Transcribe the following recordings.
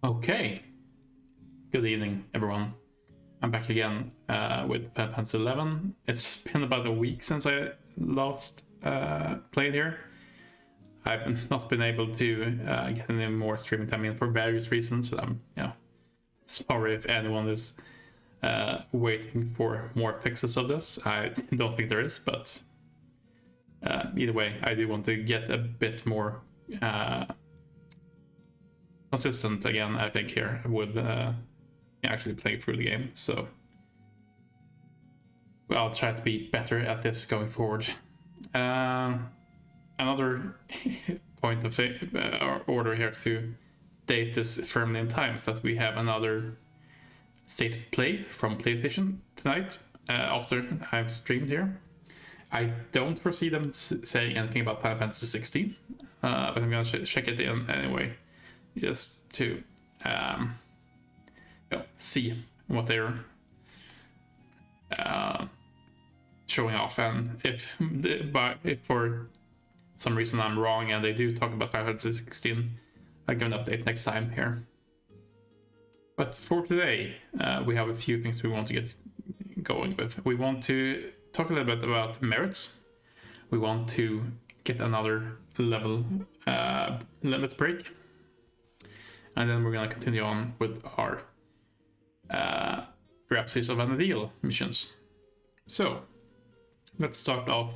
Okay, good evening everyone. I'm back again with FFXVI. It's been about a week since I last played here. I've not been able to get any more streaming time in for various reasons. I'm sorry if anyone is waiting for more fixes of this. I don't think there is, but either way, I do want to get a bit more consistent again, I think, here with actually playing through the game. So I'll try to be better at this going forward. Another point of order here to date this firmly in time is that we have another state of play from PlayStation tonight after I've streamed here. I don't foresee them saying anything about Final Fantasy 16, but I'm gonna check it in anyway, just to see what they're showing off, and if for some reason I'm wrong and they do talk about Final Fantasy 16, I'll give an update next time here. But for today, we have a few things we want to get going with. We want to talk a little bit about merits. We want to get another level limit break. And then we're going to continue on with our Rhapsodies of Untitled missions. So, let's start off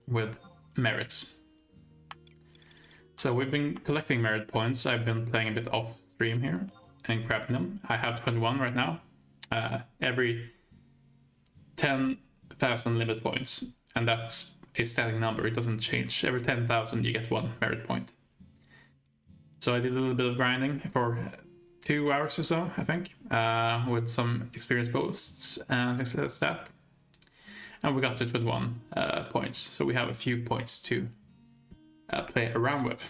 with merits. So we've been collecting merit points. I've been playing a bit off stream here and grabbing them. I have 21 right now. Every 10,000 limit points, and that's a static number, it doesn't change. Every 10,000 you get one merit point. So I did a little bit of grinding for 2 hours or so, I think, with some experience boosts and things like that. And we got to 21 points, so we have a few points to play around with.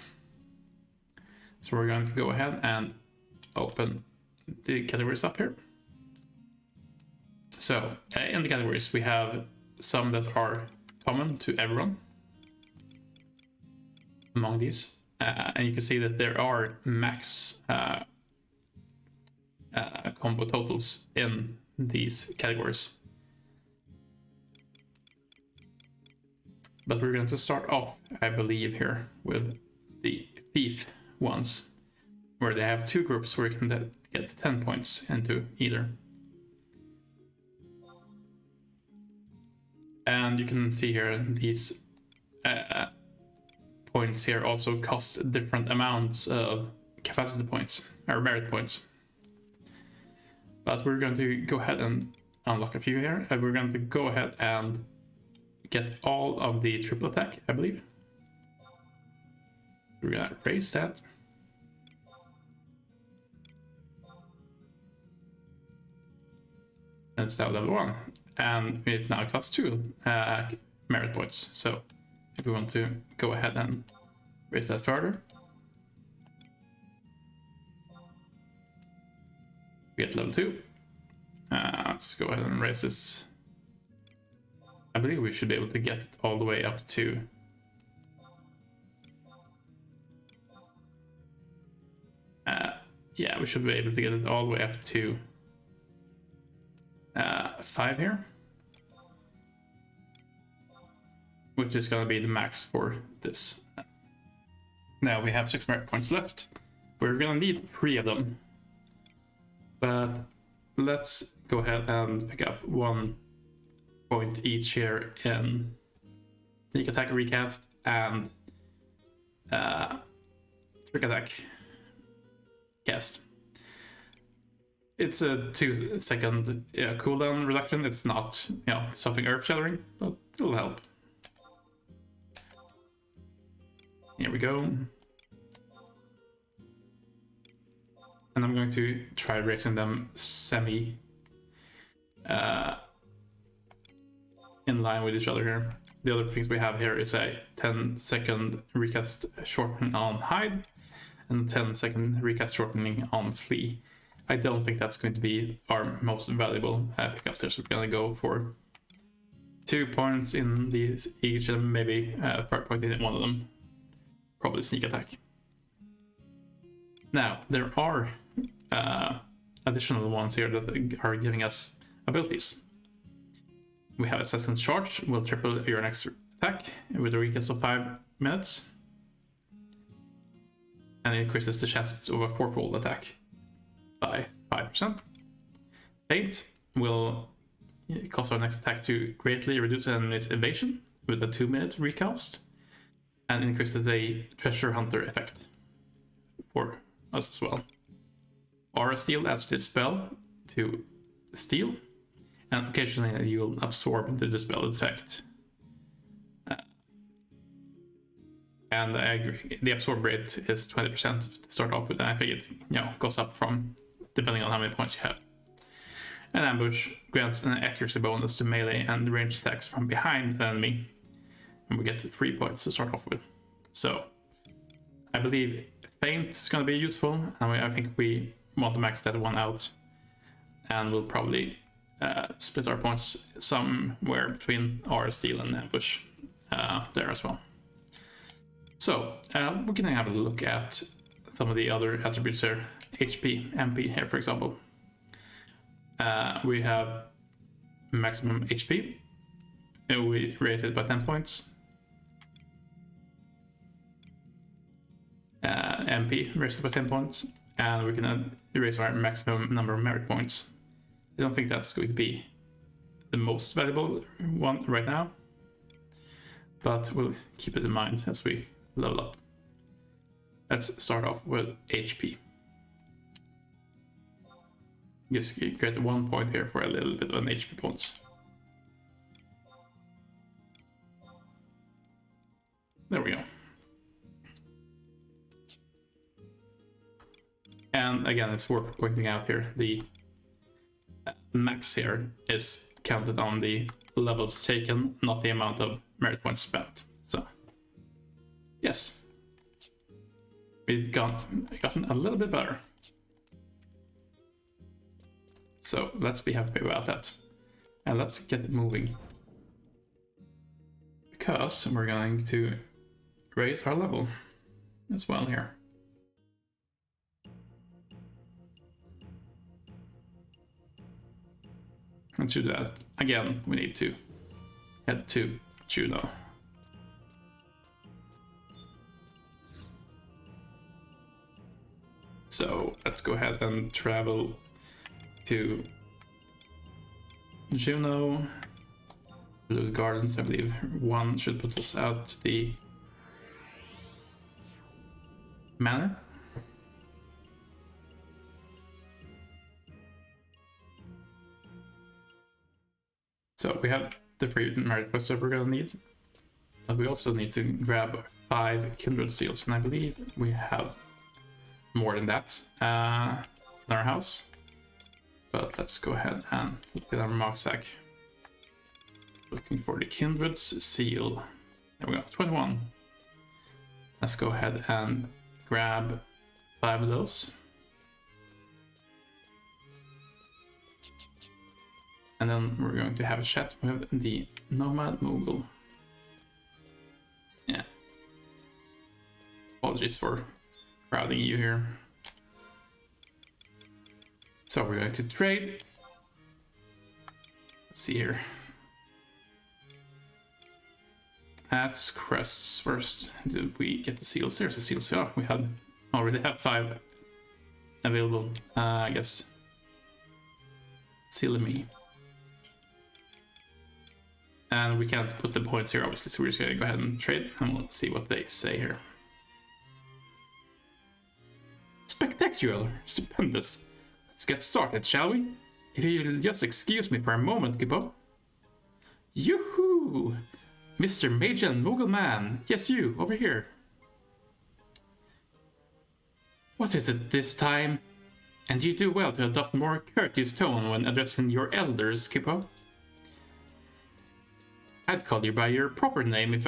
So we're going to go ahead and open the categories up here. So in the categories we have some that are common to everyone among these, and you can see that there are max combo totals in these categories. But we're going to start off, I believe, here with the thief ones, where they have two groups where you can get 10 points into either. And you can see here these points here also cost different amounts of capacity points, or merit points. But we're going to go ahead and unlock a few here, and we're going to go ahead and get all of the triple attack, I believe. We're gonna raise that. And it's now level 1. And it now costs 2 merit points. So if we want to go ahead and raise that further, we get level 2. Let's go ahead and raise this. I believe we should be able to get it all the way up to yeah, we should be able to get it all the way up to 5 here, which is going to be the max for this. Now we have 6 merit points left. We're going to need 3 of them, but let's go ahead and pick up 1 point each here in sneak attack recast and trick attack cast. It's a 2-second cooldown reduction. It's not something earth shattering, but it'll help. Here we go. And I'm going to try raising them semi in line with each other here. The other things we have here is a 10-second recast shortening on hide and 10-second recast shortening on flee. I don't think that's going to be our most valuable pickups there, so we're going to go for 2 points in these each, and maybe a 3rd point in one of them. Probably sneak attack. Now, there are additional ones here that are giving us abilities. We have Assassin's Charge, will triple your next attack with a weakness of 5 minutes. And it increases the chances of a 4-fold attack by 5%. Feint will cause our next attack to greatly reduce an enemy's evasion with a 2-minute recast. And increases the treasure hunter effect for us as well. Aura Steal adds this spell to Steal, and occasionally you'll absorb the dispel effect. And I agree, the absorb rate is 20% to start off with, and I think it goes up from depending on how many points you have. An ambush grants an accuracy bonus to melee and ranged attacks from behind the enemy, and we get 3 points to start off with. So I believe Feint is going to be useful, and I think we want to max that one out, and we'll probably split our points somewhere between Aura Steal and ambush there as well. So we're going to have a look at some of the other attributes here. HP, MP here, for example. We have maximum HP. We raise it by 10 points. MP raised it by 10 points. And we can raise our maximum number of merit points. I don't think that's going to be the most valuable one right now, but we'll keep it in mind as we level up. Let's start off with HP. Just get 1 point here for a little bit of an HP points. There we go. And again, it's worth pointing out here, the max here is counted on the levels taken, not the amount of merit points spent. So, yes. We've gotten a little bit better. So, let's be happy about that. And let's get it moving. Because we're going to raise our level as well here. And to do that, again, we need to head to Juno. So let's go ahead and travel to Juno. Blue Gardens, I believe one should put us out the manor. So we have the 3 merit quests that we're gonna need, but we also need to grab 5 Kindred Seals, and I believe we have more than that in our house. But let's go ahead and look at our mark sack. Looking for the Kindred Seal. There we go, 21. Let's go ahead and grab 5 of those. And then we're going to have a chat with the Nomad Moogle. Yeah. Apologies for crowding you here. So we're going to trade. Let's see here. At crests first. Did we get the seals? There's the seals. Yeah, we already have 5 available. I guess. Seal me. And we can't put the points here, obviously, so we're just going to go ahead and trade, and we'll see what they say here. Spectacular! Stupendous! Let's get started, shall we? If you'll just excuse me for a moment, Gibbo. Yoo-hoo! Mr. Majan Moogle Man! Yes, you, over here. What is it this time? And you do well to adopt more courteous tone when addressing your elders, Gibbo. I'd call you by your proper name if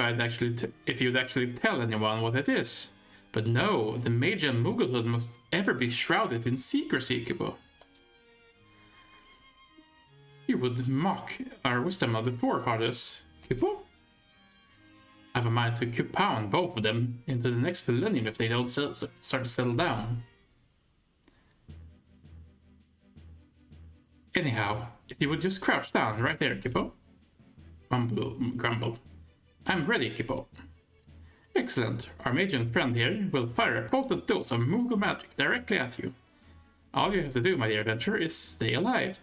you'd actually tell anyone what it is. But no, the Mage and Mooglehood must ever be shrouded in secrecy, Kippo. You would mock our wisdom of the forefathers, Kippo? I have a mind to compound both of them into the next millennium if they don't start to settle down. Anyhow, if you would just crouch down right there, Kippo. Mumble grumbled. I'm ready, Kippo. Excellent. Our magician friend here will fire a potent dose of Moogle magic directly at you. All you have to do, my dear adventurer, is stay alive.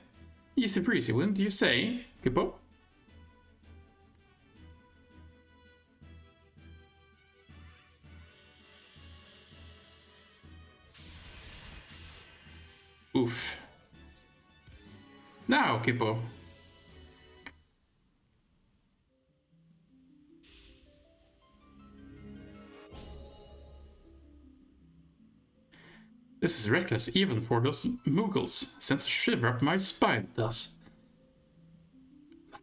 Easy breezy, wouldn't you say, Kippo? Oof. Now, Kippo. This is reckless even for those Moogles, sends a shiver up my spine, thus.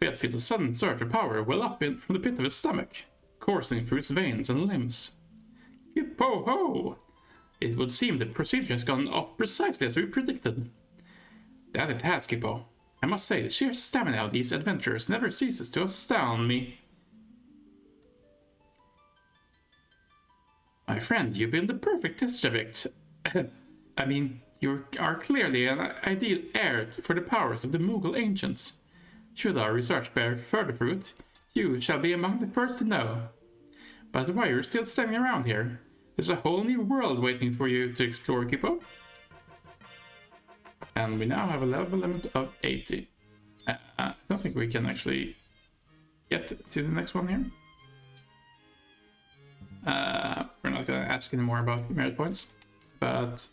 Fate feels a sudden surge of power well up from the pit of his stomach, coursing through his veins and limbs. Kippo-ho! It would seem the procedure has gone off precisely as we predicted. That it has, Kippo. I must say, the sheer stamina of these adventurers never ceases to astound me. My friend, you've been the perfect test subject. I mean, you are clearly an ideal heir for the powers of the Moogle ancients. Should our research bear further fruit, you shall be among the first to know. But why are you still standing around here? There's a whole new world waiting for you to explore, Kippo. And we now have a level limit of 80. I don't think we can actually get to the next one here. We're not going to ask anymore about merit points, but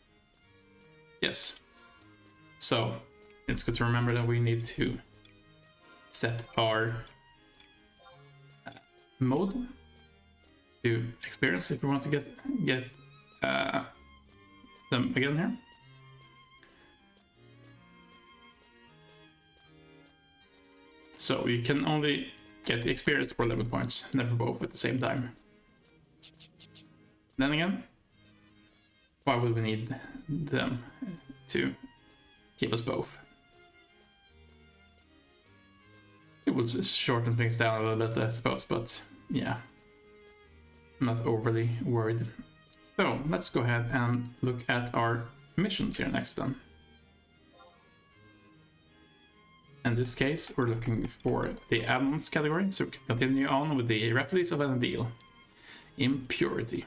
yes. So it's good to remember that we need to set our mode to experience if we want to get them again here. So you can only get the experience for 11 points, never both at the same time. Then again, why would we need them to give us both? It would shorten things down a little bit, I suppose, but yeah, I'm not overly worried. So let's go ahead and look at our missions here next then. In this case, we're looking for the add-ons category, so we can continue on with the Rhapsodies of Anadil. Impurity.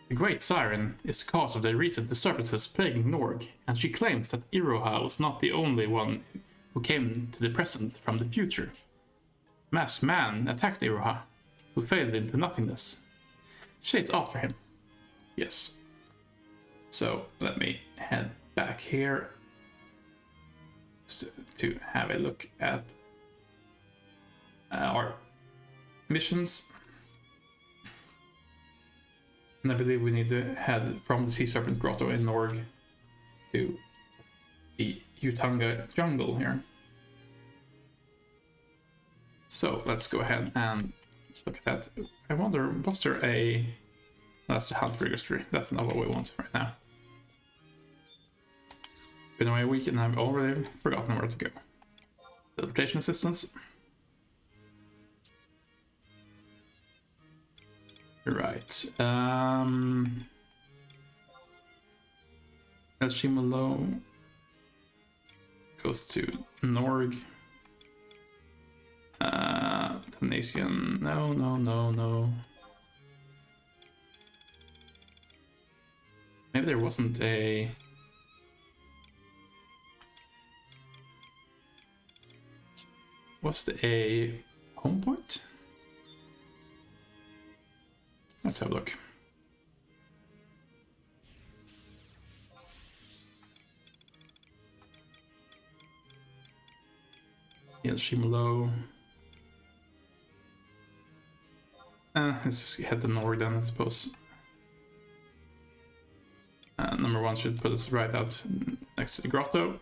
The Great Siren is the cause of the recent disturbances plaguing Norg, and she claims that Iroha was not the only one who came to the present from the future. Masked Man attacked Iroha, who faded into nothingness. Chase after him. Yes. So let me head back here to have a look at our missions. And I believe we need to head from the Sea Serpent Grotto in Norg to the Utunga jungle here. So let's go ahead and look at that. I wonder, was there a... That's the hunt registry. That's not what we want right now. Been away a week and I've already forgotten where to go. Teleportation assistance. Right. Elshimalo goes to Norg. Thanasian. No. Maybe there wasn't a... Was there a home point? Let's have a look. Yeah, Shimalo. Let's just head to Norg then, I suppose. Number one should put us right out next to the grotto.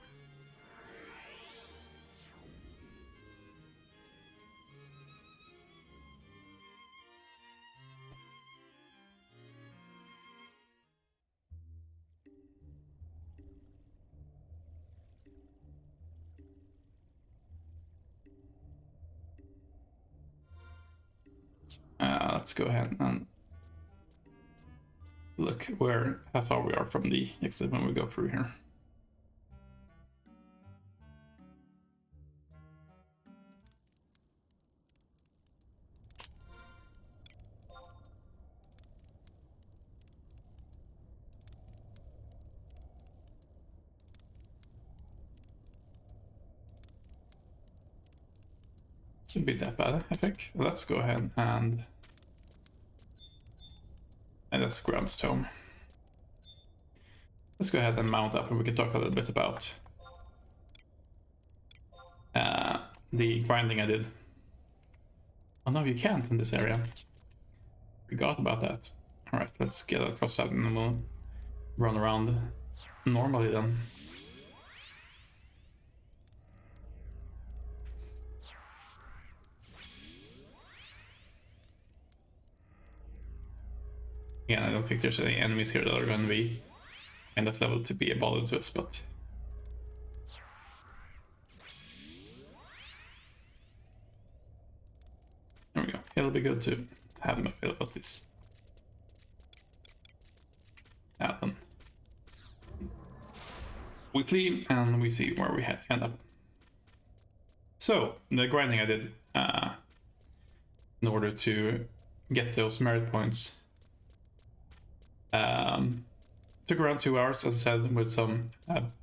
Let's go ahead and look how far we are from the exit when we go through here. Shouldn't be that bad, I think. Let's go ahead and that's groundstone. Let's go ahead and mount up, and we can talk a little bit about the grinding I did. Oh no, you can't in this area. Forgot about that. Alright, let's get across that and then we'll run around normally then. Again, I don't think there's any enemies here that are going to be in that level to be a bother to us, but there we go. It'll be good to have them available at least. Now then, we flee and we see where we end up. So the grinding I did in order to get those merit points took around 2 hours, as I said, with some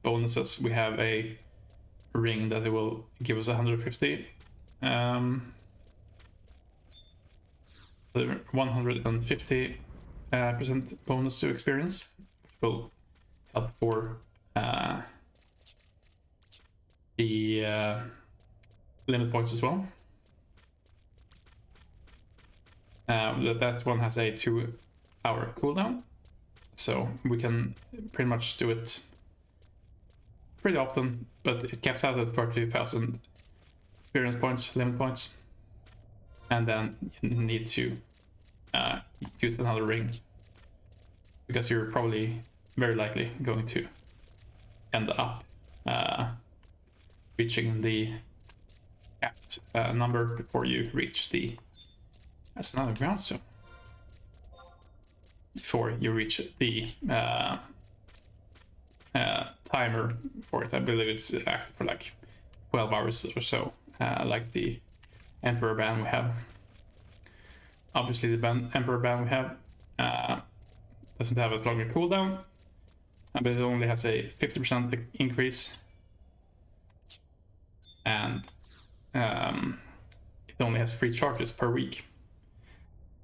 bonuses. We have a ring that it will give us 150. 150% bonus to experience, which will help for the limit points as well. That one has a 2-hour cooldown, so we can pretty much do it pretty often, but it caps out at 30,000 experience points, limit points, and then you need to use another ring, because you're probably very likely going to end up reaching the capped number before you reach the... That's another groundstone. Before you reach the timer for it. I believe it's active for like 12 hours or so, like the Emperor band we have. Obviously the Emperor band we have doesn't have as long a cooldown, but it only has a 50% increase, and it only has 3 charges per week.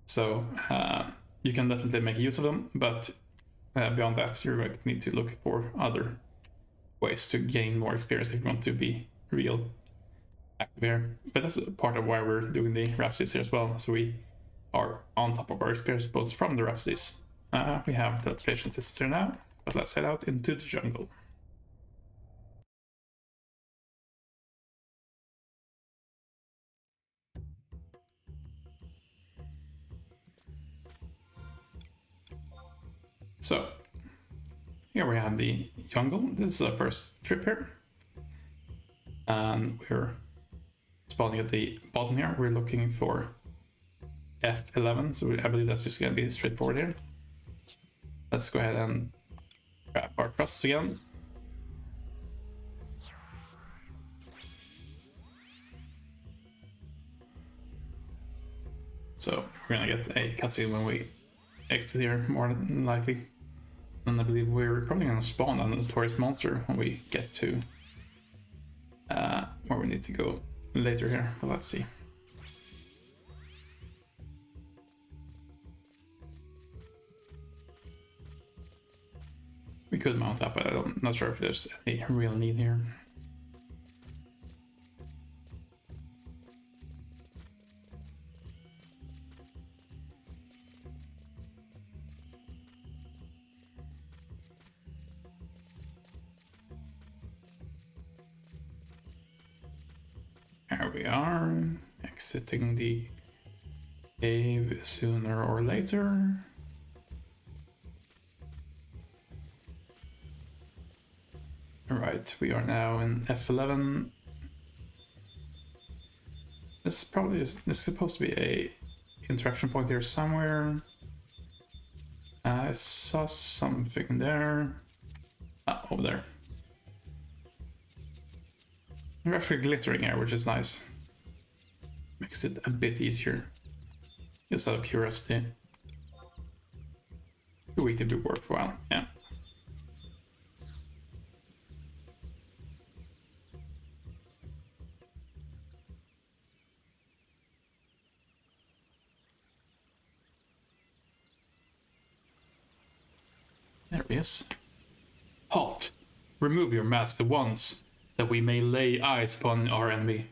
So you can definitely make use of them, but beyond that, you're going to need to look for other ways to gain more experience if you want to be real active here. But that's part of why we're doing the Rhapsodies here as well, so we are on top of our experience both from the Rhapsodies. We have teleportation systems here now, but let's head out into the jungle. So here we have the jungle. This is our first trip here, and we're spawning at the bottom here. We're looking for F11, so I believe that's just going to be straightforward here. Let's go ahead and grab our crusts again. So we're gonna get a cutscene when we exit here, more than likely. And I believe we're probably gonna spawn a notorious monster when we get to where we need to go later here, but let's see. We could mount up, but I'm not sure if there's any real need here. There we are, exiting the cave sooner or later. Alright, we are now in F11. This is supposed to be a interaction point here somewhere. I saw something there. Ah, over there. They're actually glittering here, which is nice. Makes it a bit easier. Just out of curiosity. We could be worthwhile, yeah. There he is. Halt! Remove your mask at once, that we may lay eyes upon our enemy.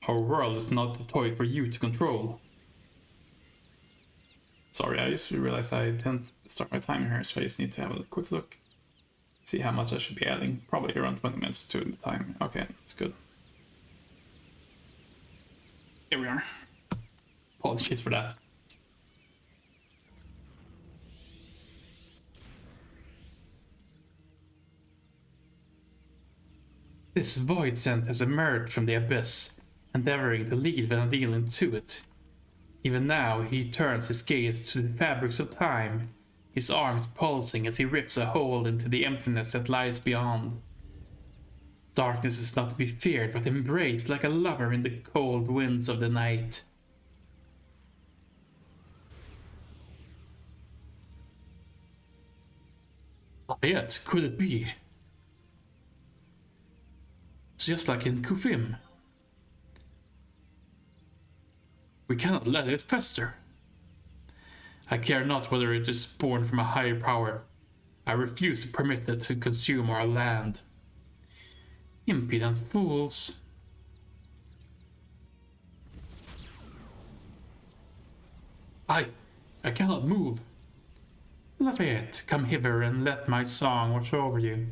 Our world is not a toy for you to control. Sorry, I just realized I didn't start my timer here, so I just need to have a quick look. See how much I should be adding. Probably around 20 minutes to the time. Okay, that's good. Here we are. Apologies for that. This void scent has emerged from the abyss, endeavoring to lead Vanadil into it. Even now, he turns his gaze to the fabrics of time, his arms pulsing as he rips a hole into the emptiness that lies beyond. Darkness is not to be feared, but embraced like a lover in the cold winds of the night. Yet, could it be? It's just like in Kufim. We cannot let it fester. I care not whether it is born from a higher power. I refuse to permit it to consume our land. Impudent fools. I cannot move. Lafayette, come hither and let my song watch over you.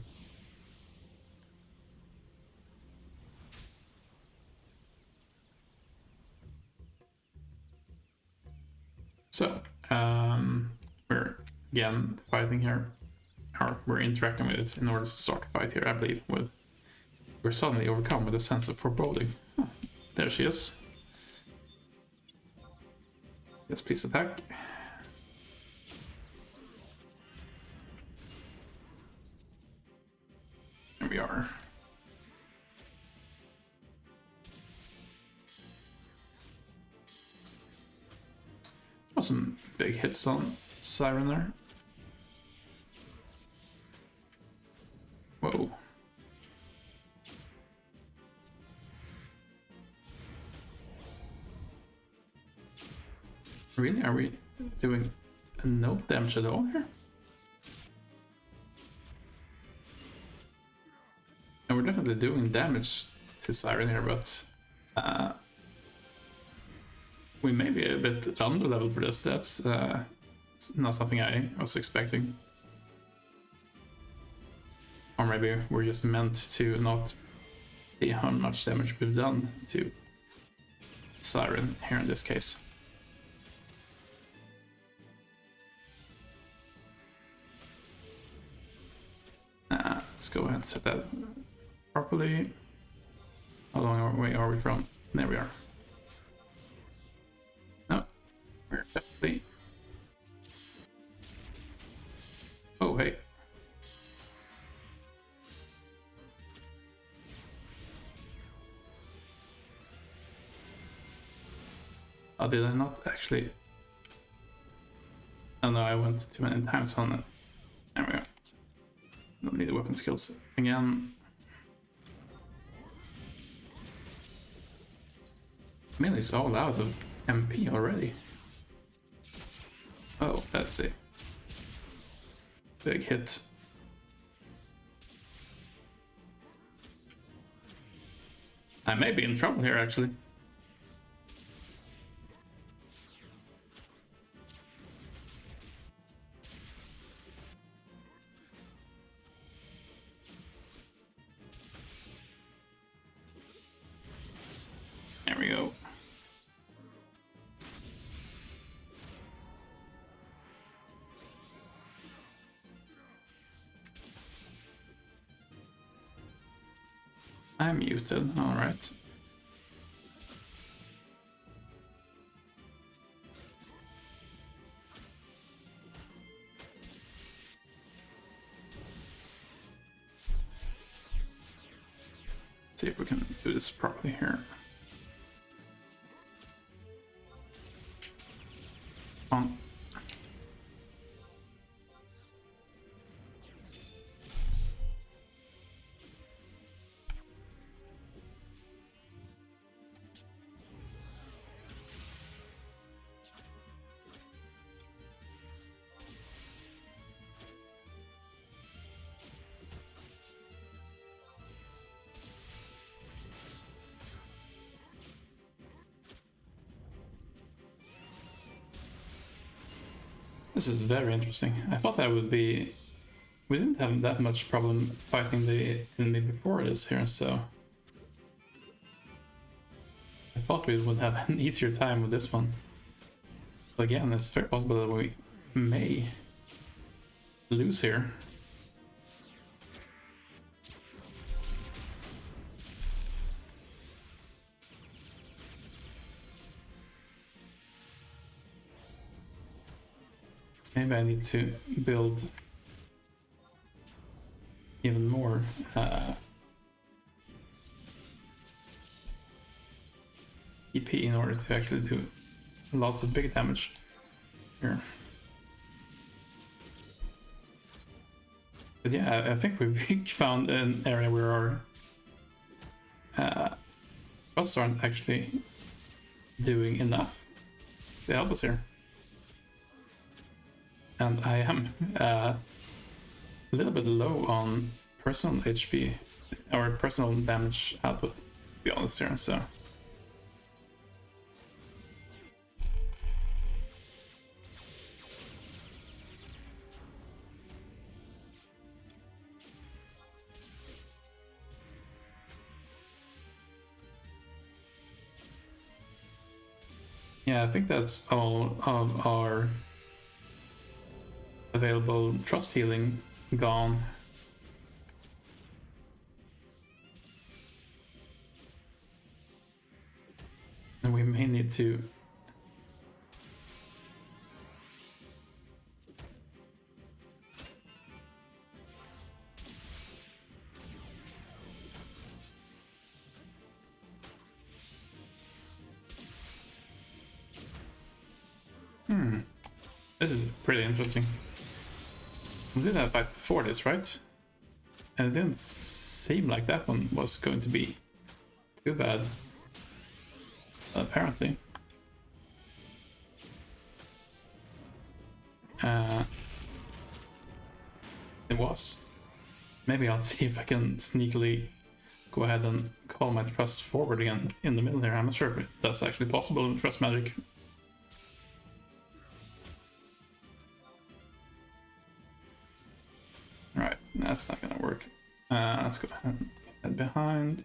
So, we're again fighting here, or we're interacting with it in order to start the fight here, I believe. We're suddenly overcome with a sense of foreboding. Oh, there she is. Yes, please attack. There we are. Oh, some big hits on Siren there. Whoa. Really? Are we doing no damage at all here? And we're definitely doing damage to Siren here, but we may be a bit under level for this. That's not something I was expecting. Or maybe we're just meant to not see how much damage we've done to Siren here in this case. Let's go ahead and set that properly. How long away are we from? There we are. No, we're definitely... Oh, hey. Oh, did I not actually... Oh no, I went too many times on it. There we go. Don't need the weapon skills again. Melee's all out of MP already. Oh, that's a big hit. I may be in trouble here, actually. There we go. I'm muted, alright. See if we can do this properly here. On. This is very interesting. I thought that would be... We didn't have that much problem fighting the enemy before this here, so... I thought we would have an easier time with this one. But again, it's very possible that we may lose here. Maybe I need to build even more EP in order to actually do lots of big damage here. But yeah, I think we've found an area where our trusts aren't actually doing enough to help us here. And I am a little bit low on personal HP or personal damage output, to be honest here, so. Yeah, I think that's all of our available trust healing gone. And we may need to This is pretty interesting. We did that fight before this, right? And it didn't seem like that one was going to be too bad. Apparently. It was. Maybe I'll see if I can sneakily go ahead and call my trust forward again in the middle there. I'm not sure if that's actually possible in trust magic. Alright, that's not gonna work. Let's go ahead and head behind.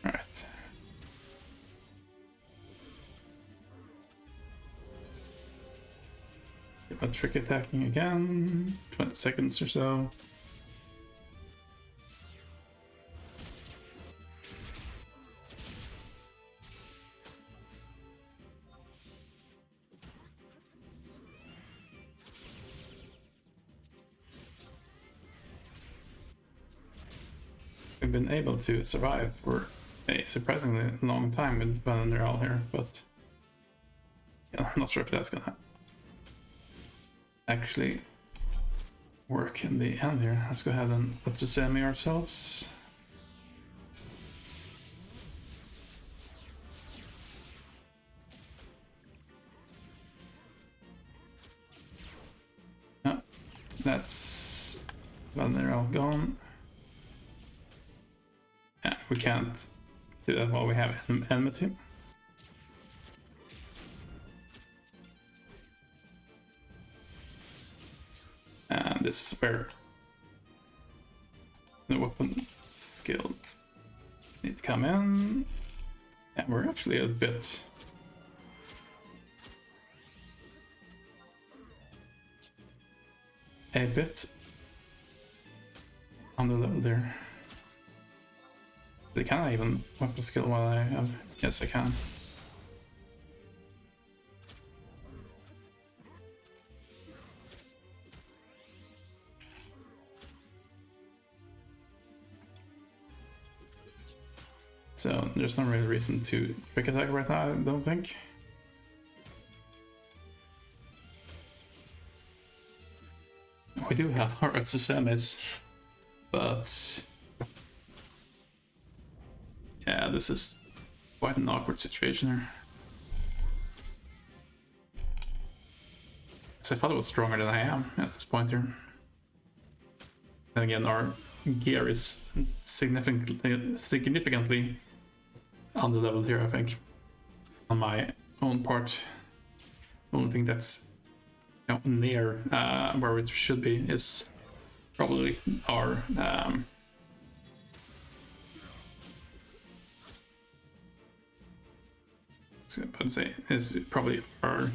Alright. Get my trick attacking again. 20 seconds or so. We've been able to survive for a surprisingly long time with Vanderall here, but yeah, I'm not sure if that's gonna actually work in the end here. Let's go ahead and put the semi ourselves. No, that's Vanderall gone. Yeah, we can't do that while we have enmity. And this is where the weapon skills need to come in. Yeah, we're actually a bit on the level there. Can I even weapon skill while I have? Yes, I can. So there's no real reason to trick attack right now, I don't think. We do have our exosemis, but yeah, this is quite an awkward situation here. I thought it was stronger than I am at this point here. And again, our gear is significantly underleveled here, I think, on my own part. The only thing that's near where it should be is probably our let's say is probably our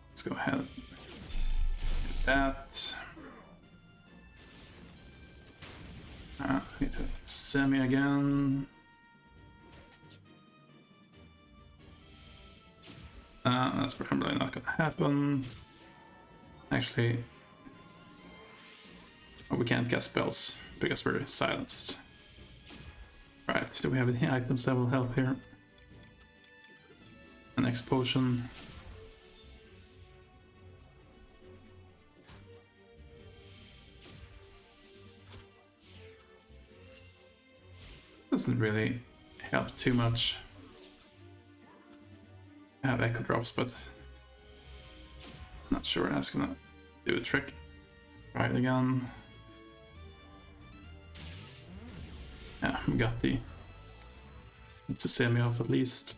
let's go ahead and do that. I need to semi again. That's probably not gonna happen. Actually, we can't cast spells because we're silenced. Right, do we have any items that will help here? An X potion. Doesn't really help too much. I have echo drops, but not sure that's gonna do a trick. Try it again. Yeah, we got the to semi off at least.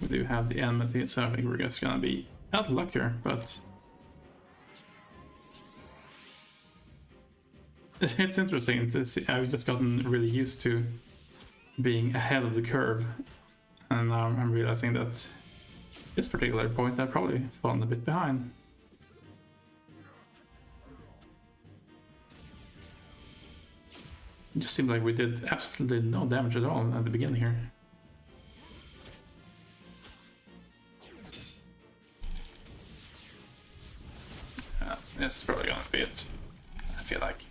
We do have the enmity, so I think we're just gonna be out of luck here, but it's interesting to see. I've just gotten really used to being ahead of the curve, and now I'm realizing that this particular point I've probably fallen a bit behind. It just seemed like we did absolutely no damage at all at the beginning here. This is probably gonna be it, I feel like.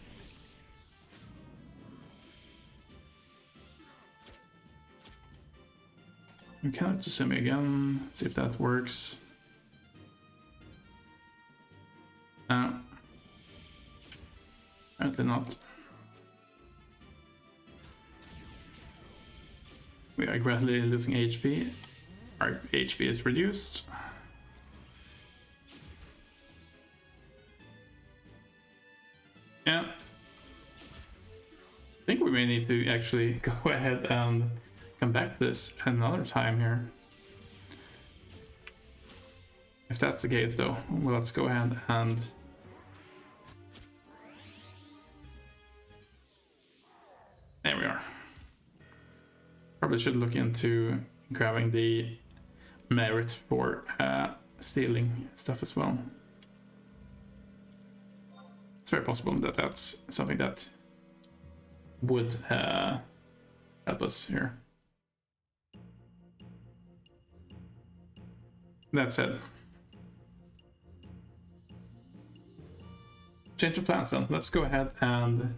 We can just semi again, see if that works. Apparently not. We are gradually losing HP. Our HP is reduced. Yeah. I think we may need to actually go ahead and come back to this another time here. If that's the case though, well, let's go ahead and there we are. Probably should look into grabbing the merit for stealing stuff as well. It's very possible that that's something that would help us here. That said, change of plans then. Let's go ahead and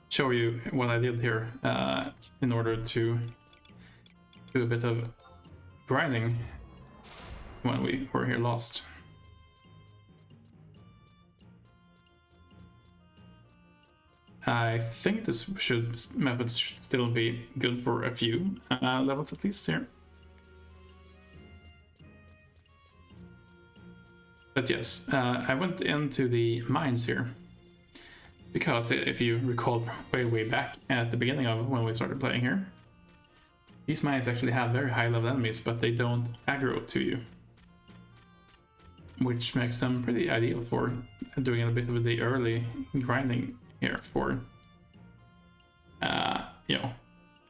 show you what I did here in order to do a bit of grinding when we were here last. I think this method should still be good for a few levels at least here. But yes, I went into the mines here because if you recall way back at the beginning of when we started playing here, these mines actually have very high level enemies, but they don't aggro to you, which makes them pretty ideal for doing a bit of the early grinding here for you know,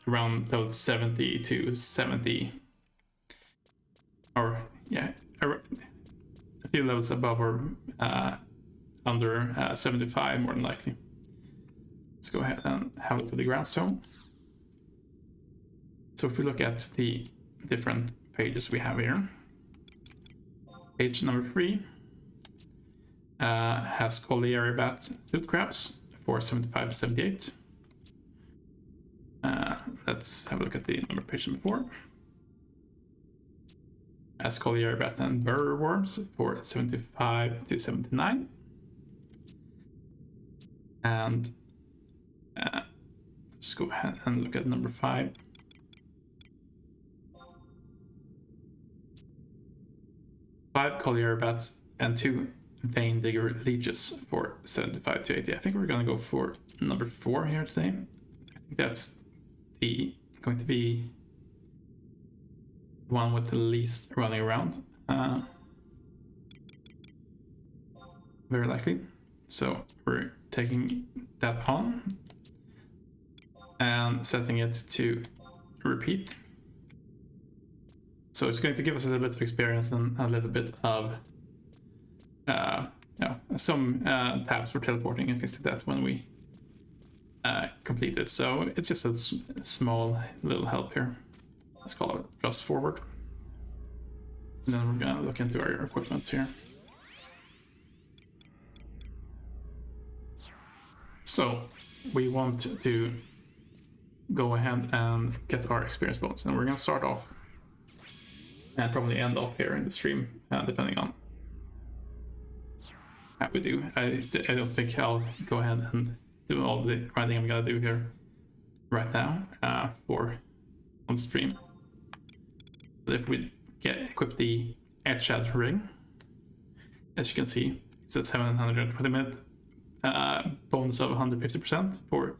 around those 70 to 70, or yeah, a few levels above or under 75 more than likely. Let's go ahead and have a look at the groundstone. So if we look at the different pages we have here, page number 3 has colliery bat tooth crabs for 75 to 78. Let's have a look at the number page number 4. Has colliery bat and burrow worms for 75 to 79. And let's go ahead and look at number 5. 5 Collier Bats, and 2 Vein Digger Leeches for 75 to 80. I think we're gonna go for number 4 here today. I think that's going to be one with the least running around. Very likely. So we're taking that on and setting it to repeat. So it's going to give us a little bit of experience and a little bit of some tabs for teleporting and things like that when we complete it. So it's just a small little help here. Let's call it just forward. And then we're gonna look into our equipment here. So we want to go ahead and get our experience bonus, and we're gonna start off and probably end off here in the stream, depending on how we do. I don't think I'll go ahead and do all the grinding I'm gonna do here right now for on stream. But if we equip the Airchat Ring, as you can see, it's a 720 minute bonus of 150% for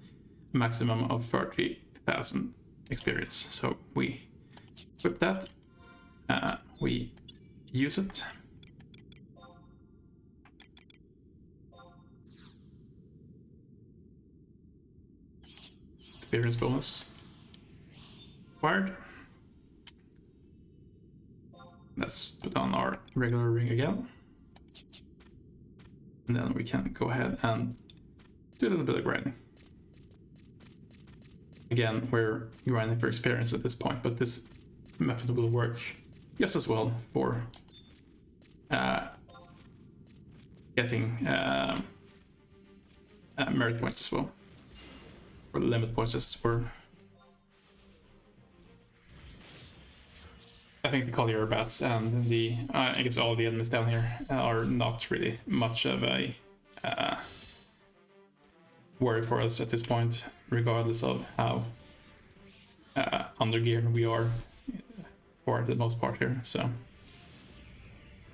a maximum of 30,000 experience. So we equip that, we use it. Experience bonus acquired. Let's put on our regular ring again. And then we can go ahead and do a little bit of grinding. Again, we're grinding for experience at this point, but this method will work just as well for getting merit points as well, or limit points as for. I think the Collier Bats and the I guess all the enemies down here are not really much of a worry for us at this point, regardless of how undergeared we are for the most part here. So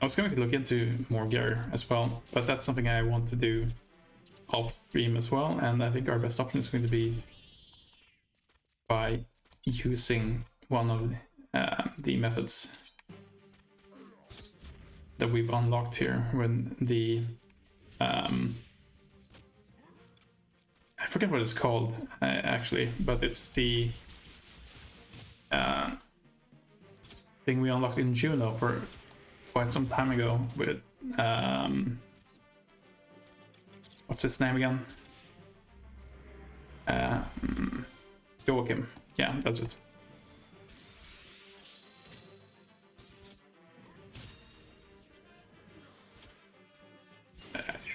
I was going to look into more gear as well, but that's something I want to do off stream as well, and I think our best option is going to be by using one of the methods that we've unlocked here when the I forget what it's called actually, but it's the thing we unlocked in Juno for quite some time ago with what's his name again? Joachim. Yeah, that's it.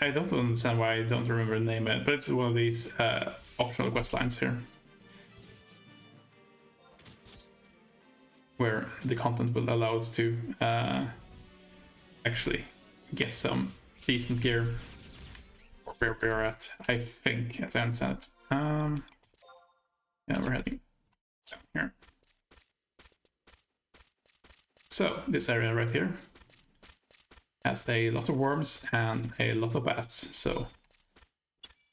I don't understand why I don't remember the name of it, but it's one of these optional quest lines here, where the content will allow us to actually get some decent gear where we're at, I think, as I understand it. Yeah, we're heading down here. So this area right here has a lot of worms and a lot of bats, so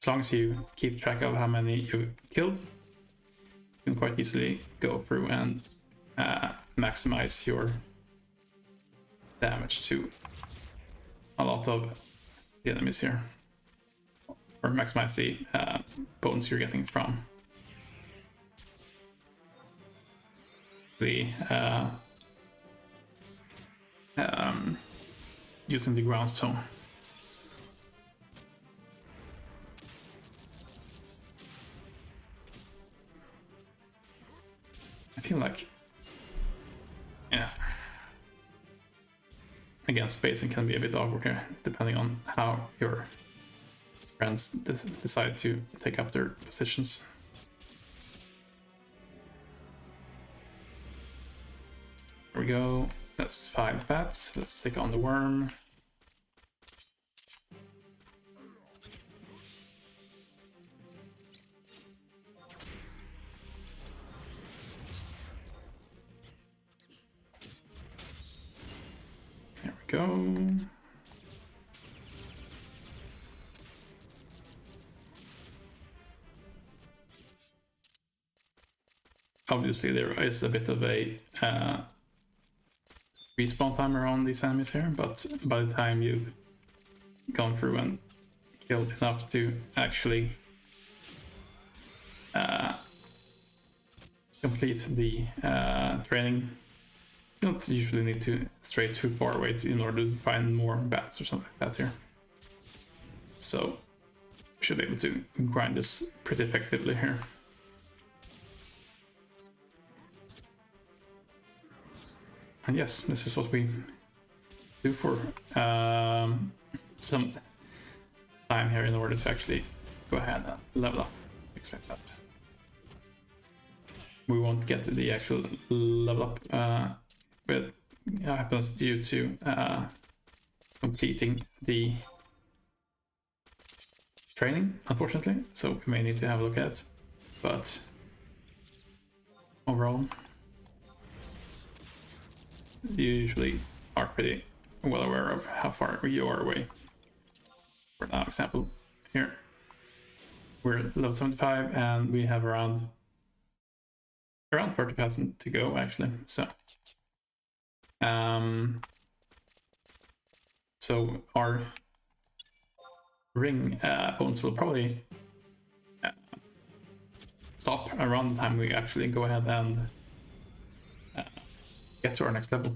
as long as you keep track of how many you killed, you can quite easily go through and maximize your damage to a lot of the enemies here, or maximize the bonus you're getting from the using the ground stone. I feel like, yeah, again, spacing can be a bit awkward here, depending on how your friends decide to take up their positions. There we go. That's 5 bats. Let's take on the worm. There we go. Obviously, there is a bit of a respawn time around these enemies here, but by the time you've gone through and killed enough to actually complete the training, you don't usually need to stray too far away in order to find more bats or something like that here. So, should be able to grind this pretty effectively here. And yes, this is what we do for some time here in order to actually go ahead and level up, things like that. We won't get the actual level up, but it happens due to completing the training, unfortunately, so we may need to have a look at it, but overall, you usually are pretty well aware of how far you are away. For now, example, here, we're at level 75 and we have around 30,000 to go, actually, so so our ring opponents will probably stop around the time we actually go ahead and get to our next level.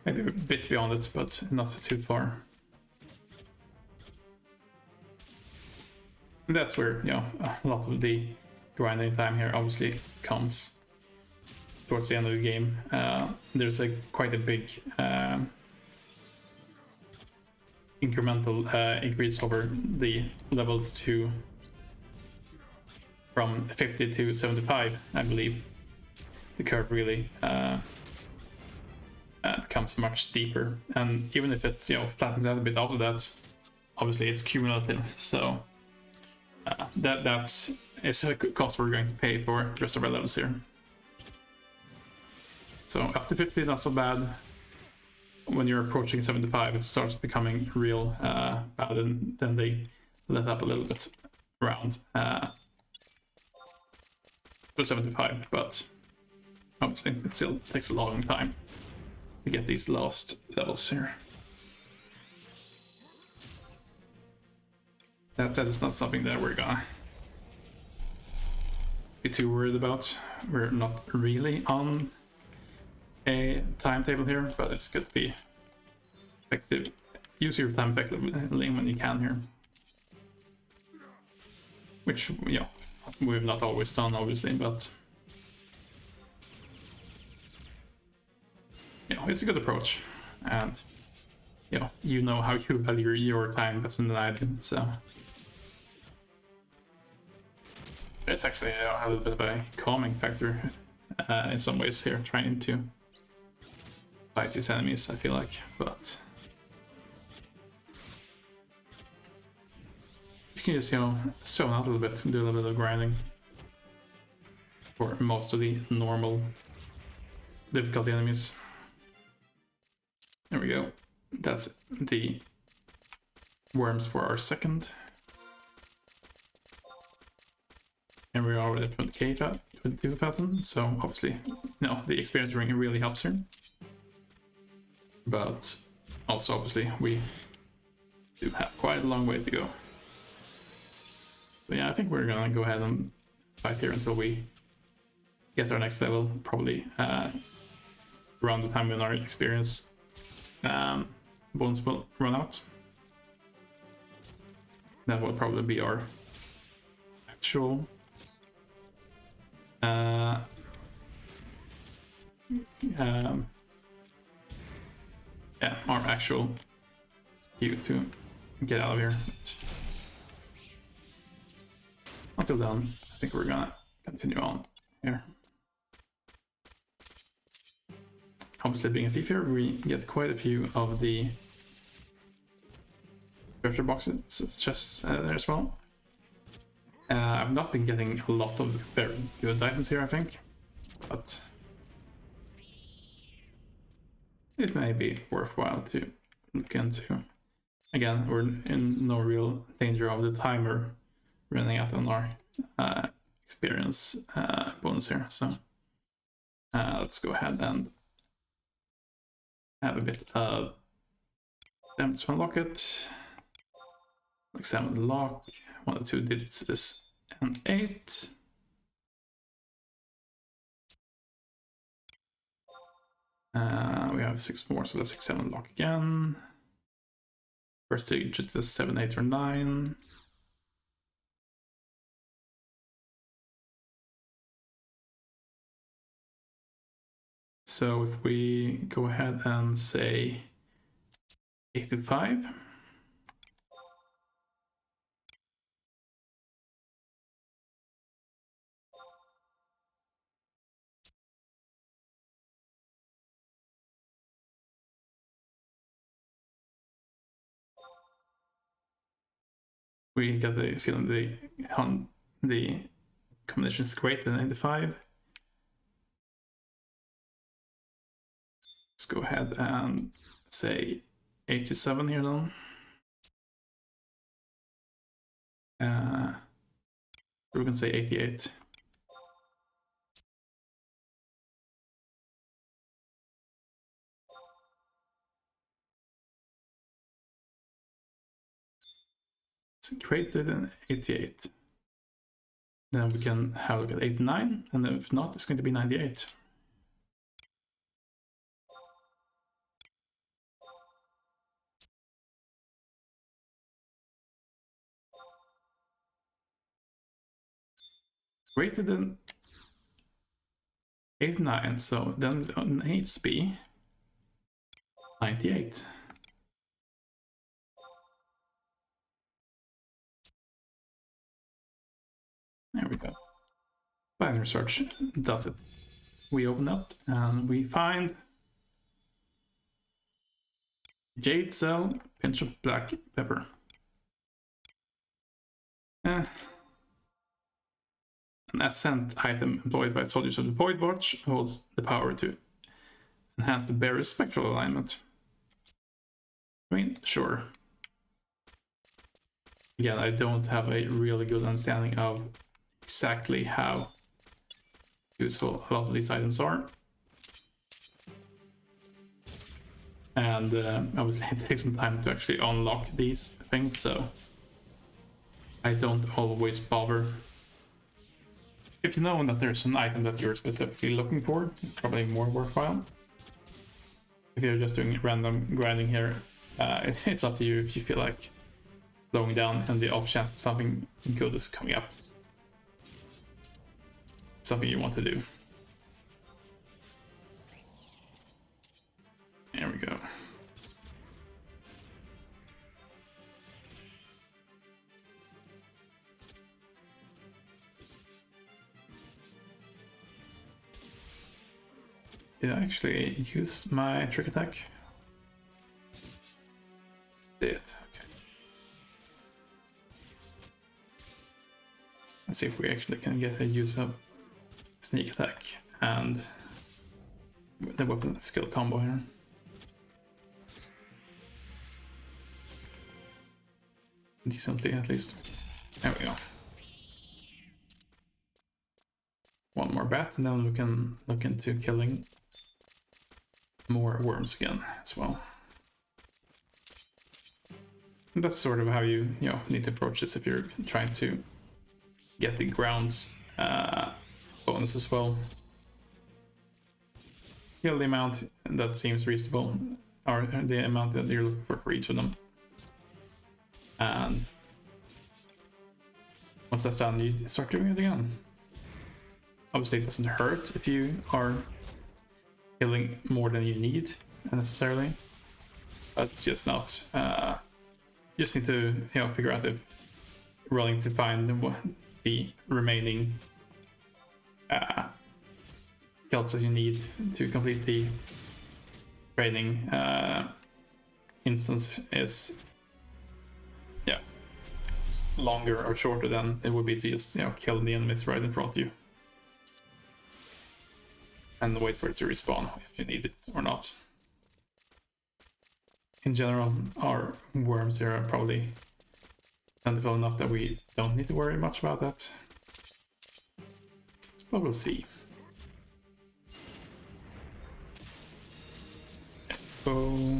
Maybe a bit beyond it, but not too far. And that's where, you know, a lot of the grinding time here obviously comes towards the end of the game. There's quite a big incremental increase over the levels to from 50 to 75, I believe. The curve really becomes much steeper, and even if it, you know, flattens out a bit after that, obviously it's cumulative, so that is a cost we're going to pay for the rest of our levels here. So up to 50, not so bad. When you're approaching 75, it starts becoming real bad, and then they let up a little bit around 75, but obviously it still takes a long time to get these last levels here. That said, it's not something that we're gonna be too worried about. We're not really on a timetable here, but it's good to be effective. Use your time effectively when you can here. Which, you know, we've not always done, obviously, but you know, it's a good approach, and you know how you value your time better than I do, so there's actually a little bit of a calming factor in some ways here, trying to fight these enemies, I feel like, but you can just, you know, zone out a little bit and do a little bit of grinding for most of the normal difficulty enemies. There we go. That's the worms for our second. And we're already at 20k, 22,000, so obviously, the experience ring really helps here. But also, obviously, we do have quite a long way to go. So yeah, I think we're gonna go ahead and fight here until we get our next level, probably around the time when our experience bones will run out. That will probably be our actual our actual cue to get out of here. But until then, I think we're gonna continue on here. Obviously, being a thief here, we get quite a few of the treasure boxes just there as well. I've not been getting a lot of very good items here, I think, but it may be worthwhile to look into. Again, we're in no real danger of the timer running out on our experience bonus here. So let's go ahead and have a bit of damage to unlock it. Examine the lock. 1 of 2 digits is an 8. We have 6 more, so let's examine the lock again. First digit is 7, 8, or 9. So if we go ahead and say 85. We get the feeling the combination is greater than 85. Let's go ahead and say 87 here then. We can say 88. It's greater than 88. Then we can have a look at 89, and if not, it's going to be 98. Greater than 89, so then it needs to be 98. There we go. Binary search does it. We open up and we find jade cell, pinch of black pepper. An ascent item employed by soldiers of the Void Watch holds the power to enhance the bearer's spectral alignment. I mean, sure. Again, I don't have a really good understanding of exactly how useful a lot of these items are. And obviously it takes some time to actually unlock these things, so I don't always bother. If you know that there's an item that you're specifically looking for, it's probably more worthwhile. If you're just doing random grinding here, it's up to you if you feel like slowing down and the off chance that something good is coming up. It's something you want to do. There we go. Did I actually use my trick attack? Did, okay. Let's see if we actually can get a use of sneak attack and the weapon skill combo here. Decently, at least. There we go. One more bat, and then we can look into killing more worms again as well. And that's sort of how you need to approach this if you're trying to get the grounds bonus as well. Kill the amount that seems reasonable, or the amount that you're looking for each of them. And once that's done, you start doing it again. Obviously, it doesn't hurt if you are killing more than you need necessarily, but it's just not. You just need to figure out if you're willing to find the remaining kills that you need to complete the training instance is longer or shorter than it would be to just kill the enemies right in front of you and wait for it to respawn if you need it or not. in general, our worms here are probably plentiful enough that we don't need to worry much about that. But we'll see. So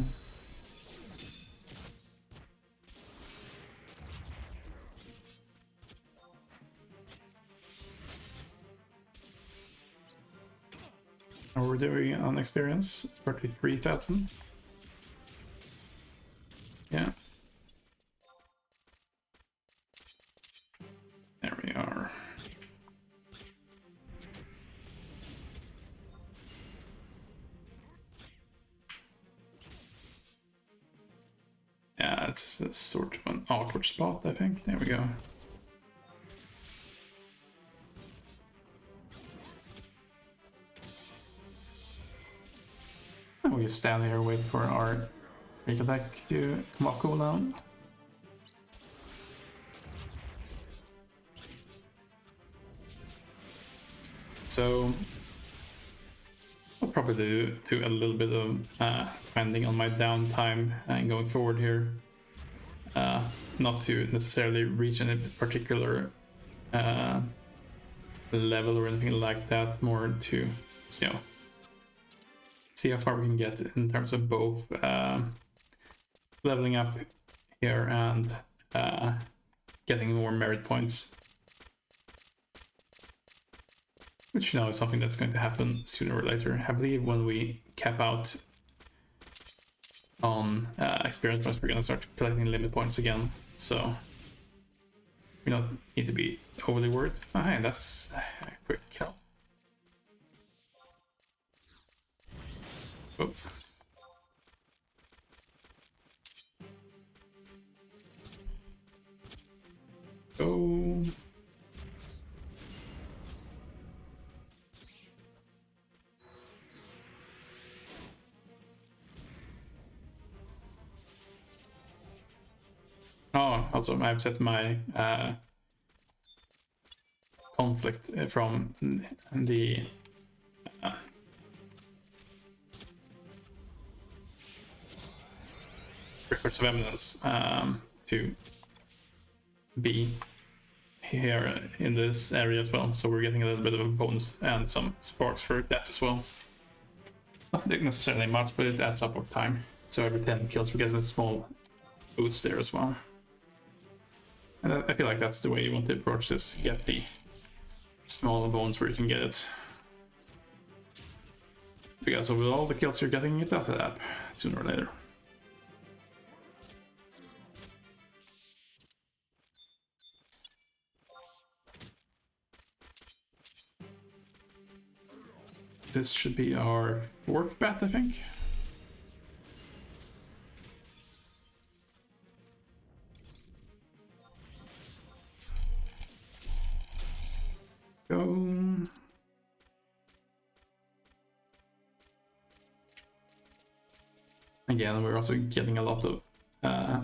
how we're doing on experience, 33,000. Yeah. There we are. Yeah, it's sort of an awkward spot, I think. There we go. And we stand here and wait for our sneak attack to come up cooldown. So I'll probably do a little bit of depending on my downtime and going forward here. Not to necessarily reach any particular level or anything like that, more to, you know, see how far we can get in terms of both leveling up here and getting more merit points. Which, you know, is something that's going to happen sooner or later. I believe when we cap out on experience points, we're going to start collecting limit points again. So we don't need to be overly worried. Oh, hey, that's a quick kill. Oh. Go. Oh, also I've set my conflict from the records of evidence to be here in this area as well, so we're getting a little bit of a bonus and some sparks for that as well. Not necessarily much, but it adds up over time. So every 10 kills we get a small boost there as well. And I feel like that's the way you want to approach this. Get the small bonus where you can get it. Because with all the kills you're getting, it does add up sooner or later. This should be our 4th bat, I think. Go. Again, we're also getting a lot of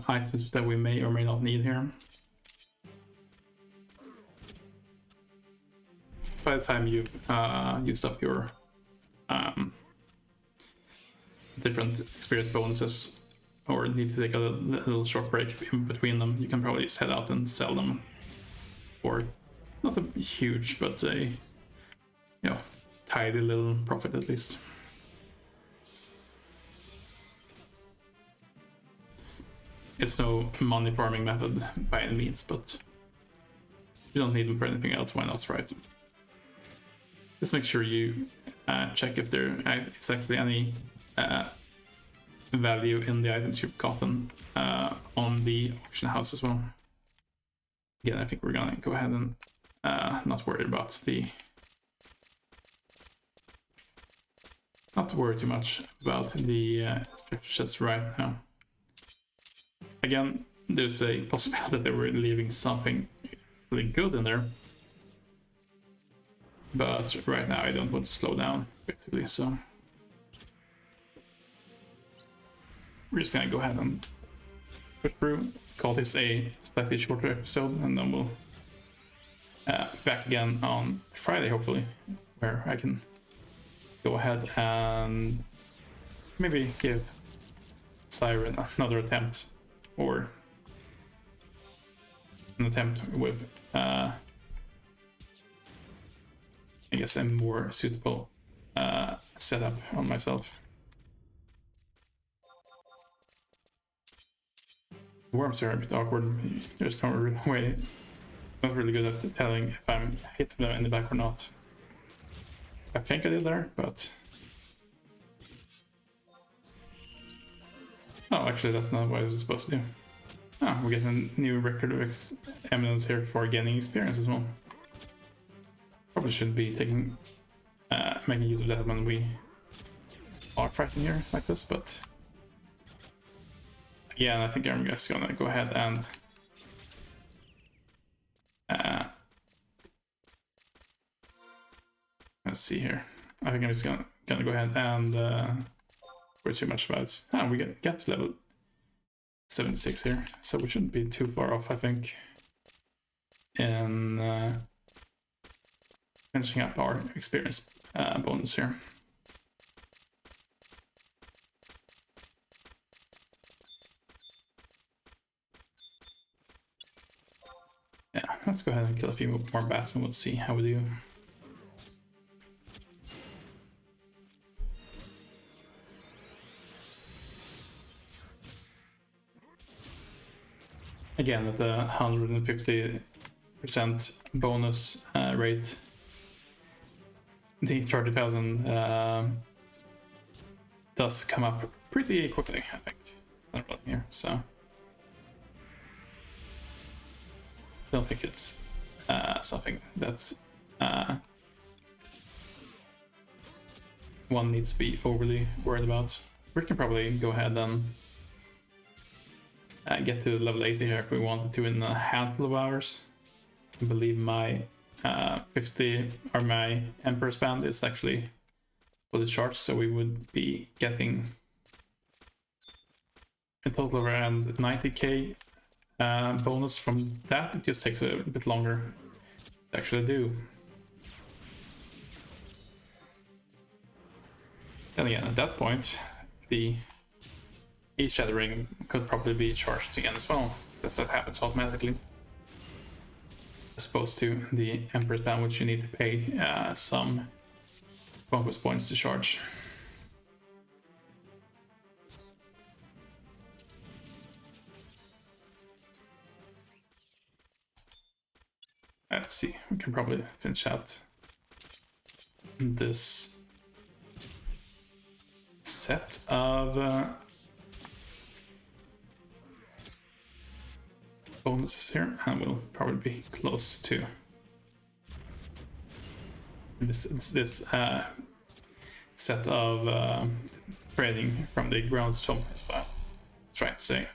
items that we may or may not need here. By the time you've used up your different experience bonuses, or need to take a little short break in between them, you can probably just head out and sell them for not a huge, but a, you know, tidy little profit at least. It's no money farming method by any means, but you don't need them for anything else, why not, right? Just make sure you check if there is actually any value in the items you've gotten on the auction house as well. Again, I think we're gonna go ahead and not worry about the... Not to worry too much about the structure chest right now. Again, there's a possibility that they were leaving something really good in there. But right now I don't want to slow down, basically, so... We're just gonna go ahead and put through, call this a slightly shorter episode, and then we'll be back again on Friday, hopefully, where I can go ahead and maybe give Siren another attempt, or an attempt with I guess a more suitable setup on myself. Worms are a bit awkward. There's no real way. Not really good at telling if I'm hitting them in the back or not. I think I did there, but oh, actually that's not what I was supposed to do. Oh, we're getting a new record of eminence here for gaining experience as well. Probably should be taking making use of that when we are fighting here like this, but again, I think I'm just gonna go ahead and let's see here. I think I'm just gonna go ahead and worry too much about it. Ah, we get to level 76 here, so we shouldn't be too far off, I think, in finishing up our experience bonus here. Yeah, let's go ahead and kill a few more bats and we'll see how we do. Again, at the 150% bonus rate, the 30,000 does come up pretty quickly, I think, here, so I don't think it's something that one needs to be overly worried about. We can probably go ahead and get to level 80 here if we wanted to in a handful of hours. I believe my 50 or my Emperor's Band is actually fully charged, so we would be getting a total of around 90k bonus from that. It just takes a bit longer to actually do. Then again, at that point, the Airchat Ring could probably be charged again as well. That happens automatically, as opposed to the Emperor's Band, which you need to pay some focus points to charge. Let's see, we can probably finish out this set of bonuses here, and we'll probably be close to this set of trading from the ground tomb as well. That's right to say,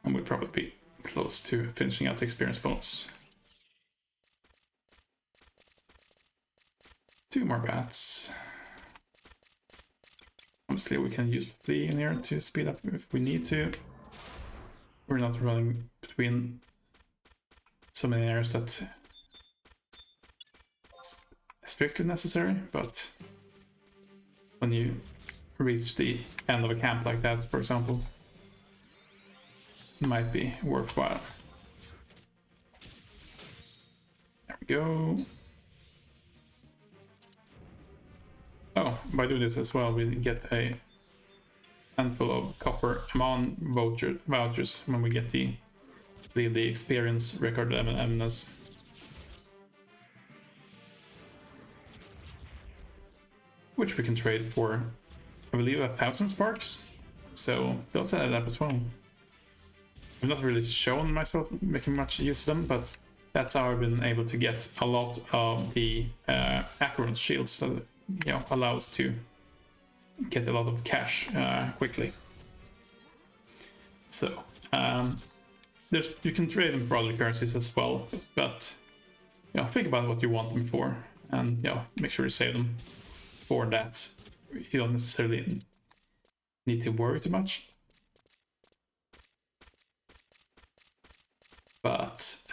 and we'll probably be close to finishing out the experience bonus. 2 more bats. Obviously, we can use the in here to speed up if we need to. We're not running between so many areas that it's strictly necessary, but when you reach the end of a camp like that, for example, it might be worthwhile. There we go. Oh, by doing this as well, we get a handful of copper amount vouchers when we get the experience record eminence. Which we can trade for, I believe, 1,000 sparks. So those add up as well. I've not really shown myself making much use of them, but that's how I've been able to get a lot of the Acheron's shields that allow us to get a lot of cash quickly. So you can trade them for other currencies as well, but think about what you want them for, and make sure you save them for that. You don't necessarily need to worry too much, but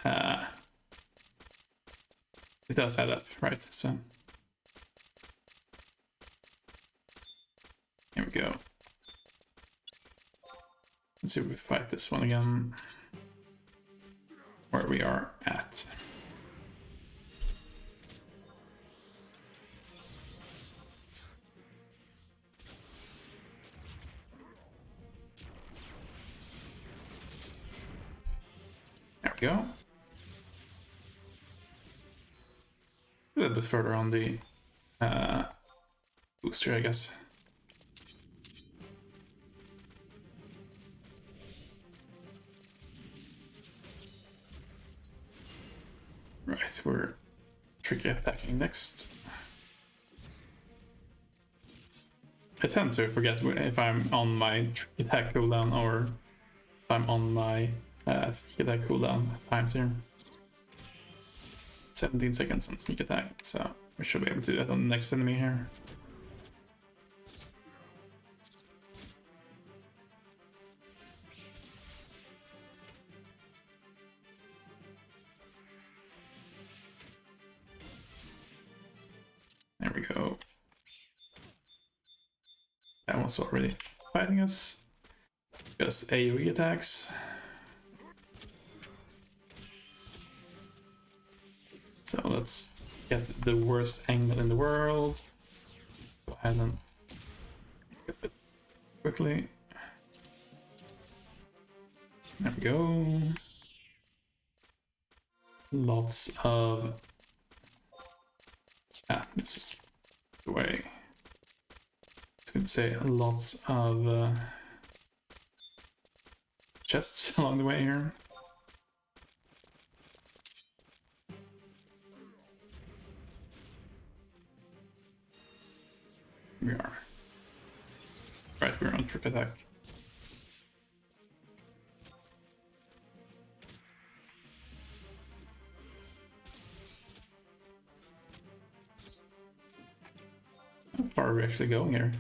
it does add up, right? So here we go. Let's see if we fight this one again. Where we are at. There we go. A little bit further on the booster, I guess. Right, we're tricky attacking next. I tend to forget if I'm on my tricky attack cooldown or if I'm on my sneak attack cooldown at times here. 17 seconds on sneak attack, so we should be able to do that on the next enemy here. There we go. That one's already fighting us. Just AoE attacks. So let's get the worst angle in the world. Go ahead and get it quickly. There we go. Lots of... this is the way. I was going to say lots of chests along the way here. We are. Right, we're on trick attack. How far are we actually going here?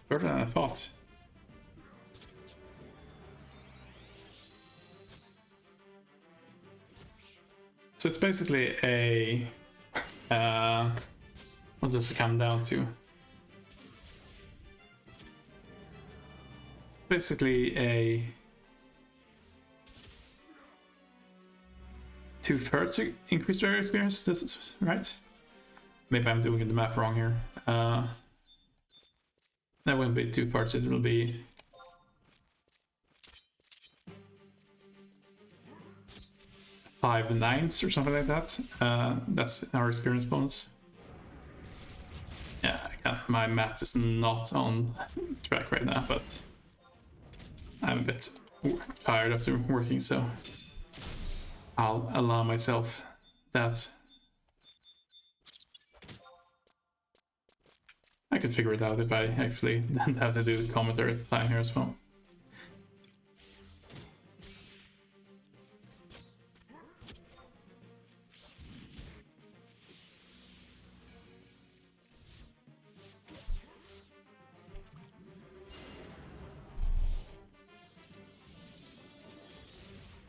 Further than I thought. So it's basically a... what does it come down to? Basically a 2/3 increased area experience, this is right? Maybe I'm doing the math wrong here. That wouldn't be 2/3, it will be 5/9 or something like that. That's our experience bonus. Yeah, my math is not on track right now, but I'm a bit tired after working, so I'll allow myself that. I could figure it out if I actually didn't have to do the commentary at the time here as well.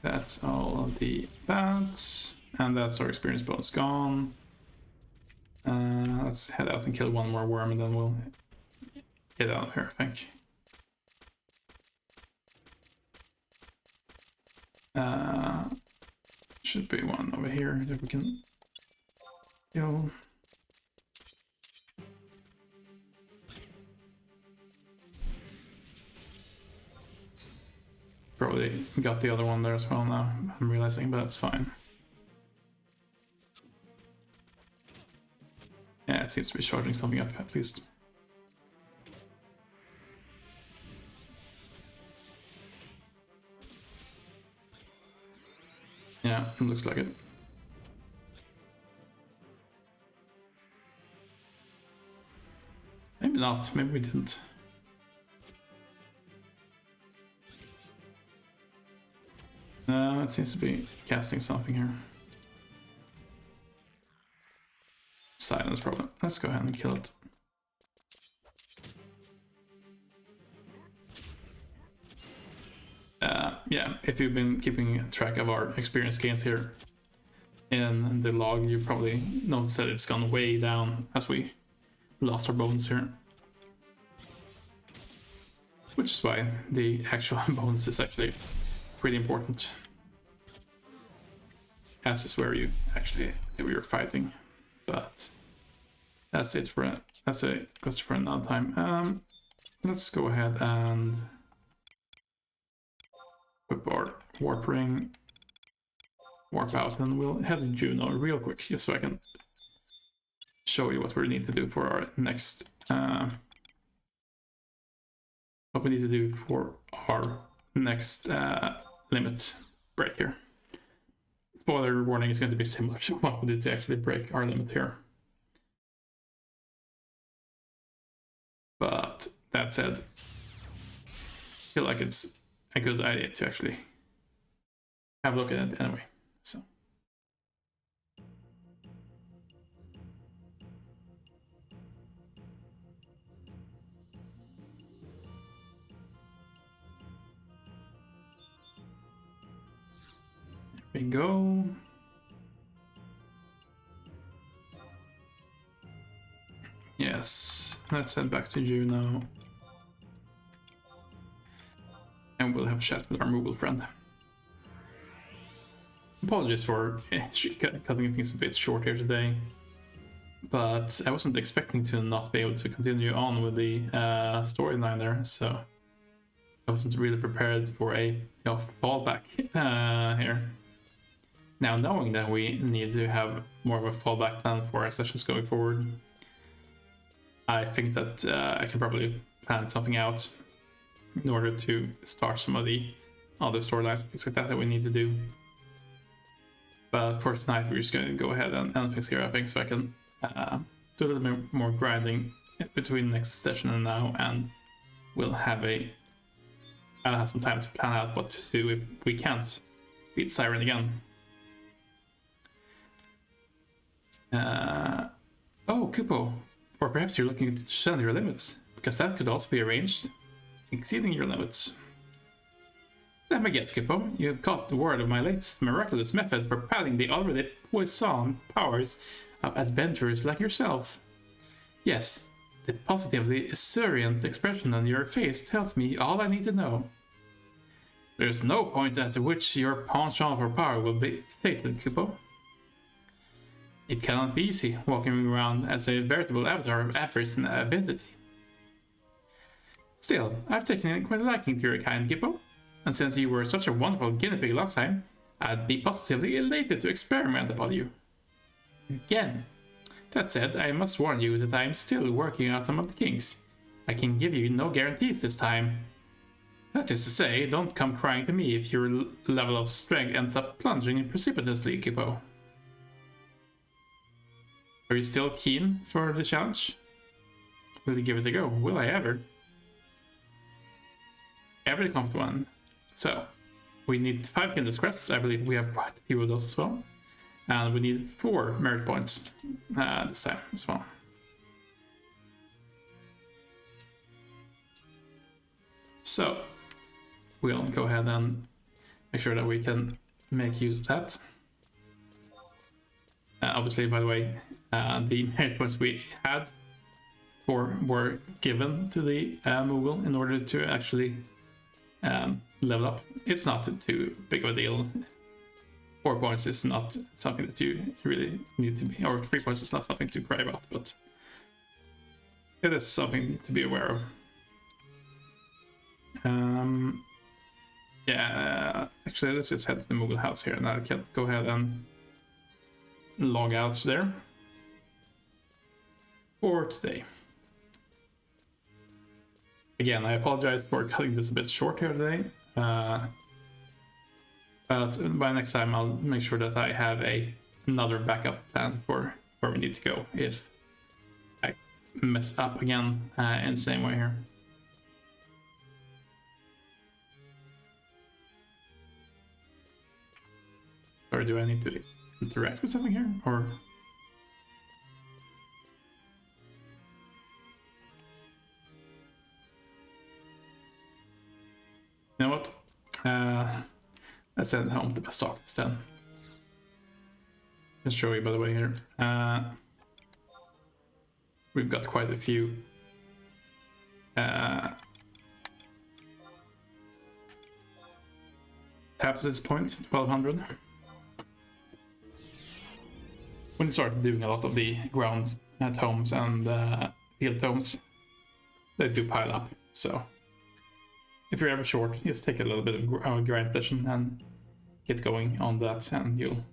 That's all of the bats, and that's our experience bonus gone. Let's head out and kill one more worm, and then we'll get out of here, I think. Should be one over here that we can kill. Probably got the other one there as well now, I'm realizing, but that's fine. Yeah, it seems to be charging something up at least. Yeah, it looks like it. Maybe not, maybe we didn't. No, it seems to be casting something here. Silence problem. Let's go ahead and kill it. Yeah, if you've been keeping track of our experience gains here in the log, you probably noticed that it's gone way down as we lost our bones here. which is why the actual bonus is actually pretty important. As is where you actually do your fighting, but that's it for that's a question for another time. Let's go ahead and equip our warp ring, warp out, and we'll head to Juno real quick, just so I can show you what we need to do for our next what we need to do for our next limit break here. Spoiler warning is going to be similar to what we did to actually break our limit here. But that said, I feel like it's a good idea to actually have a look at it anyway. So. There we go. Yes, let's head back to Juno. And we'll have a chat with our Moogle friend. Apologies for cutting things a bit short here today, but I wasn't expecting to not be able to continue on with the storyline there, so I wasn't really prepared for a fallback here. Now, knowing that we need to have more of a fallback plan for our sessions going forward, I think that I can probably plan something out in order to start some of the other storylines, things like that we need to do. But for tonight, we're just going to go ahead and end things here, I think, so I can do a little bit more grinding between next session and now, and we'll have I'll have some time to plan out what to do if we can't beat Siren again. Oh, Kupo. Or perhaps you're looking to extend your limits, because that could also be arranged. Exceeding your limits. Let me guess, Kupo. You have caught the word of my latest miraculous method for padding the already poison powers of adventurers like yourself. Yes, the positively esurient expression on your face tells me all I need to know. There's no point at which your penchant for power will be stated, Kupo. It cannot be easy walking around as a veritable avatar of avarice and avidity. Still, I've taken quite a liking to your kind, Gippo, and since you were such a wonderful guinea pig last time, I'd be positively elated to experiment upon you. Again. That said, I must warn you that I am still working out some of the kinks. I can give you no guarantees this time. That is to say, don't come crying to me if your level of strength ends up plunging precipitously, Gippo. Are you still keen for the challenge? Will you give it a go? Will I ever? Every confident one. So, we need 5 Kindred crests. I believe we have quite a few of those as well. And we need 4 merit points this time as well. So, we'll go ahead and make sure that we can make use of that. Obviously, by the way, the merit points we had were given to the Moogle in order to actually level up. It's not too big of a deal. 4 points is not something that you really need to be, or 3 points is not something to cry about, but it is something to be aware of. Yeah, actually, let's just head to the Moogle house here, and I can go ahead and log out there for today. Again, I apologize for cutting this a bit short here today, but by next time I'll make sure that I have another backup plan for where we need to go if I mess up again in the same way here. Or do I need to interact with something here, or? You know what? Let's send home the best talk instead. Let's show you, by the way, here. We've got quite a few tapped at this point, 1200. When you start doing a lot of the ground tomes and field tomes, they do pile up. So if you're ever short, just take a little bit of a grind session and get going on that, and you'll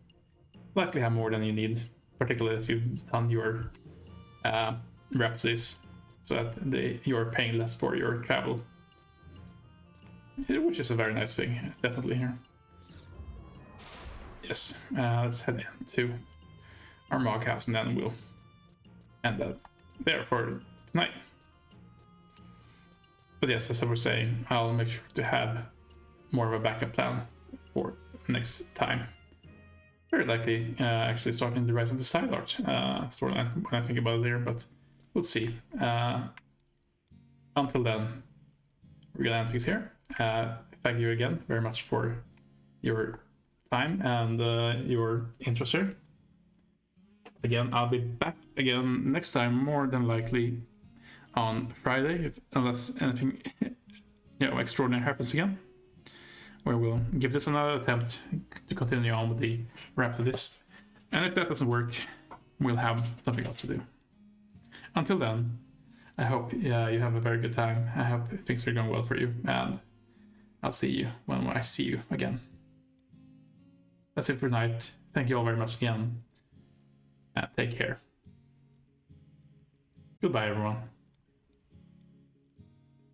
likely have more than you need, particularly if you've done your rhapsodies, so that you're paying less for your travel, which is a very nice thing, definitely here. Yes, let's head into our Mog House, and then we'll end that there for tonight. But yes, as I was saying, I'll make sure to have more of a backup plan for next time. Very likely actually starting the Rise of the Side Art storyline when I think about it here, but we'll see. Until then, we're gonna end things here. Thank you again very much for your time and your interest here. Again, I'll be back again next time, more than likely on Friday, unless anything extraordinary happens again, where we'll give this another attempt to continue on with the Rhapsodies. And if that doesn't work, we'll have something else to do. Until then, I hope you have a very good time. I hope things are going well for you, and I'll see you when I see you again. That's it for tonight. Thank you all very much again. Take care. Goodbye, everyone.